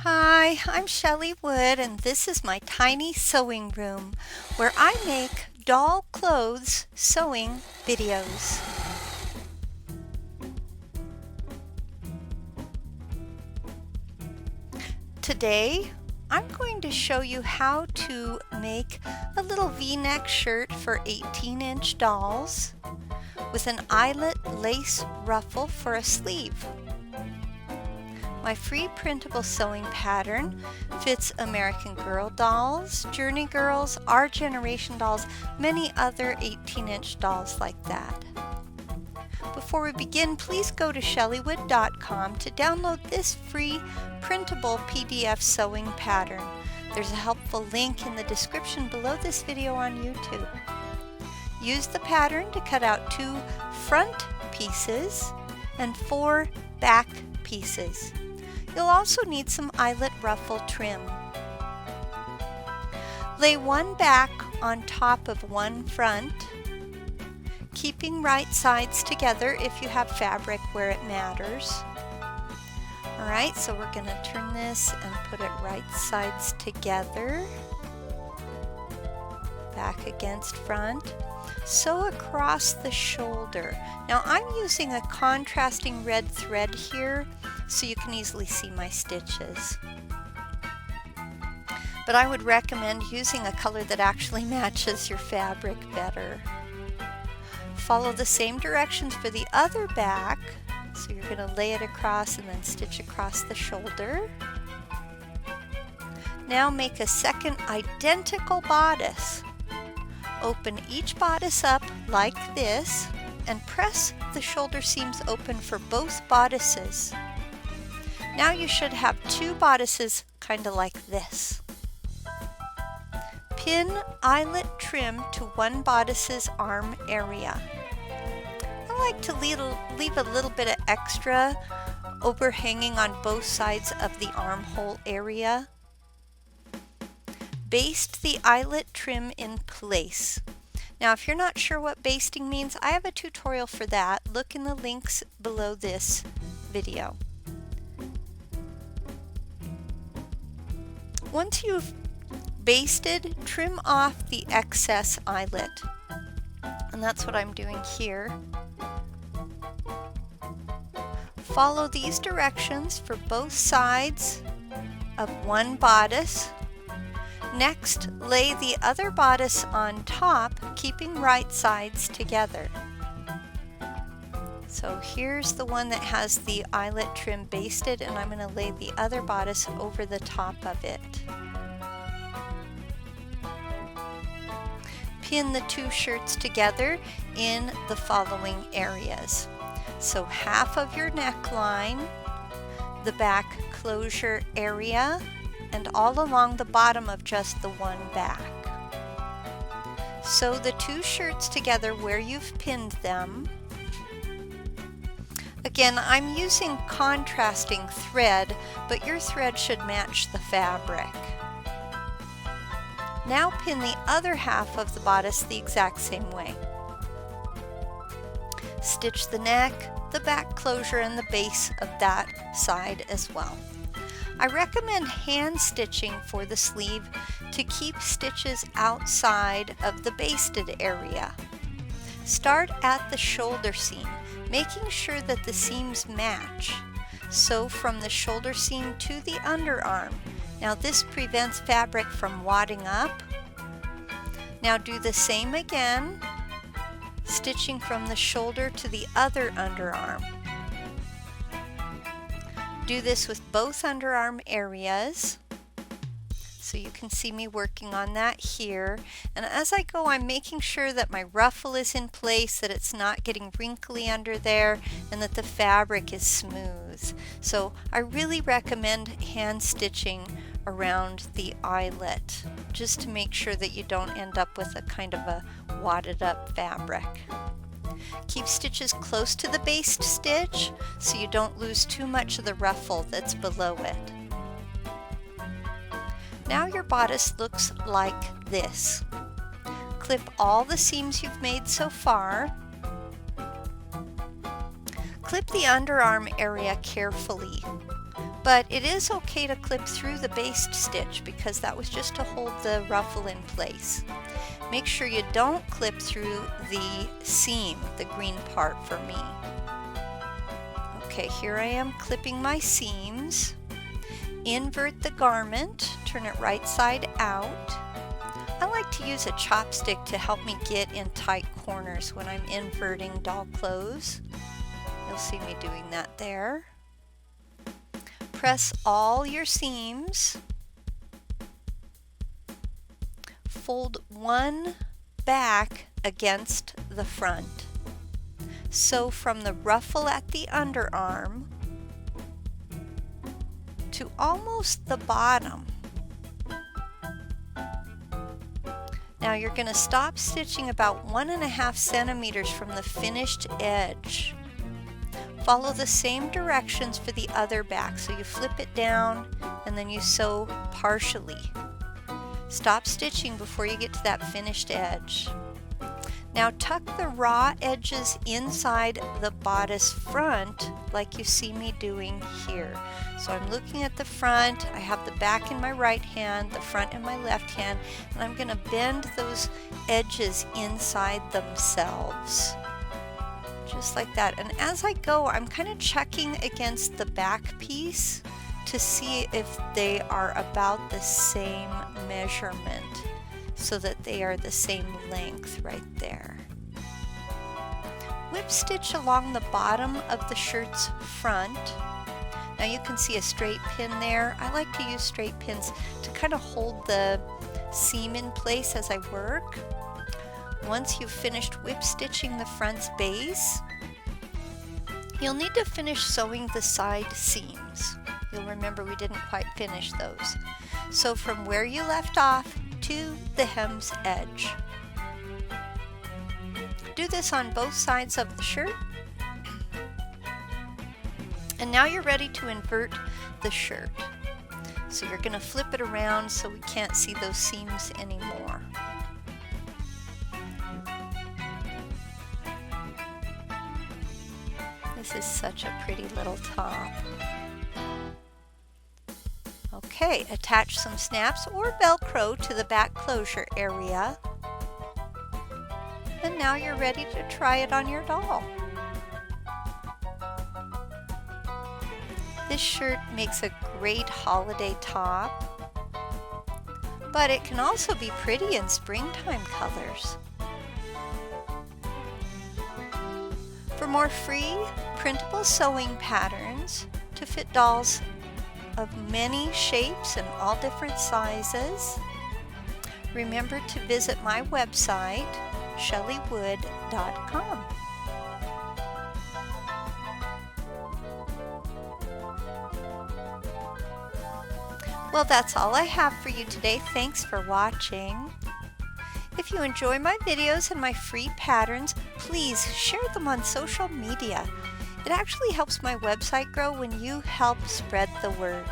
Hi, I'm Shelley Wood and this is my tiny sewing room where I make doll clothes sewing videos. Today I'm going to show you how to make a little V-neck shirt for 18-inch dolls with an eyelet lace ruffle for a sleeve. My free printable sewing pattern fits American Girl dolls, Journey Girls, Our Generation dolls, many other 18-inch dolls like that. Before we begin, please go to shelleywood.com to download this free printable PDF sewing pattern. There's a helpful link in the description below this video on YouTube. Use the pattern to cut out 2 front pieces and 4 back pieces. You'll also need some eyelet ruffle trim. Lay one back on top of one front, keeping right sides together if you have fabric where it matters. Alright, so we're going to turn this and put it right sides together. Back against front. Sew across the shoulder. Now I'm using a contrasting red thread here so you can easily see my stitches. But I would recommend using a color that actually matches your fabric better. Follow the same directions for the other back. So you're going to lay it across and then stitch across the shoulder. Now make a second identical bodice. Open each bodice up like this and press the shoulder seams open for both bodices. Now you should have 2 bodices kind of like this. Pin eyelet trim to one bodice's arm area. I like to leave a little bit of extra overhanging on both sides of the armhole area. Baste the eyelet trim in place. Now if you're not sure what basting means, I have a tutorial for that. Look in the links below this video. Once you've basted, trim off the excess eyelet. And that's what I'm doing here. Follow these directions for both sides of one bodice. Next, lay the other bodice on top, keeping right sides together. So here's the one that has the eyelet trim basted, and I'm going to lay the other bodice over the top of it. Pin the 2 shirts together in the following areas. So half of your neckline, the back closure area, and all along the bottom of just the one back. Sew the 2 shirts together where you've pinned them. Again, I'm using contrasting thread, but your thread should match the fabric. Now pin the other half of the bodice the exact same way. Stitch the neck, the back closure, and the base of that side as well. I recommend hand stitching for the sleeve to keep stitches outside of the basted area. Start at the shoulder seam, making sure that the seams match. Sew from the shoulder seam to the underarm. Now this prevents fabric from wadding up. Now do the same again, stitching from the shoulder to the other underarm. Do this with both underarm areas. So you can see me working on that here. And as I go, I'm making sure that my ruffle is in place, that it's not getting wrinkly under there, and that the fabric is smooth. So I really recommend hand stitching around the eyelet, just to make sure that you don't end up with a kind of a wadded up fabric. Keep stitches close to the baste stitch so you don't lose too much of the ruffle that's below it. Now your bodice looks like this. Clip all the seams you've made so far. Clip the underarm area carefully, But it is okay to clip through the baste stitch because that was just to hold the ruffle in place. Make sure you don't clip through the seam, the green part for me. Okay, here I am clipping my seams. Invert the garment, turn it right side out. I like to use a chopstick to help me get in tight corners when I'm inverting doll clothes. You'll see me doing that there. Press all your seams. Fold one back against the front. Sew from the ruffle at the underarm to almost the bottom. Now you're going to stop stitching about 1.5 centimeters from the finished edge. Follow the same directions for the other back. So you flip it down and then you sew partially. Stop stitching before you get to that finished edge. Now tuck the raw edges inside the bodice front like you see me doing here. So I'm looking at the front, I have the back in my right hand, the front in my left hand, and I'm going to bend those edges inside themselves. Just like that. And as I go, I'm kind of checking against the back piece to see if they are about the same measurement, so that they are the same length right there. Whip stitch along the bottom of the shirt's front. Now you can see a straight pin there. I like to use straight pins to kind of hold the seam in place as I work. Once you've finished whip stitching the front's base, you'll need to finish sewing the side seams. You'll remember we didn't quite finish those. So from where you left off to the hem's edge. Do this on both sides of the shirt. And now you're ready to invert the shirt. So you're going to flip it around so we can't see those seams anymore. This is such a pretty little top. Okay, attach some snaps or Velcro to the back closure area. And now you're ready to try it on your doll. This shirt makes a great holiday top, but it can also be pretty in springtime colors. For more free printable sewing patterns to fit dolls of many shapes and all different sizes, remember to visit my website, shelleywood.com. Well, that's all I have for you today. Thanks for watching. If you enjoy my videos and my free patterns, please share them on social media. It actually helps my website grow when you help spread the word.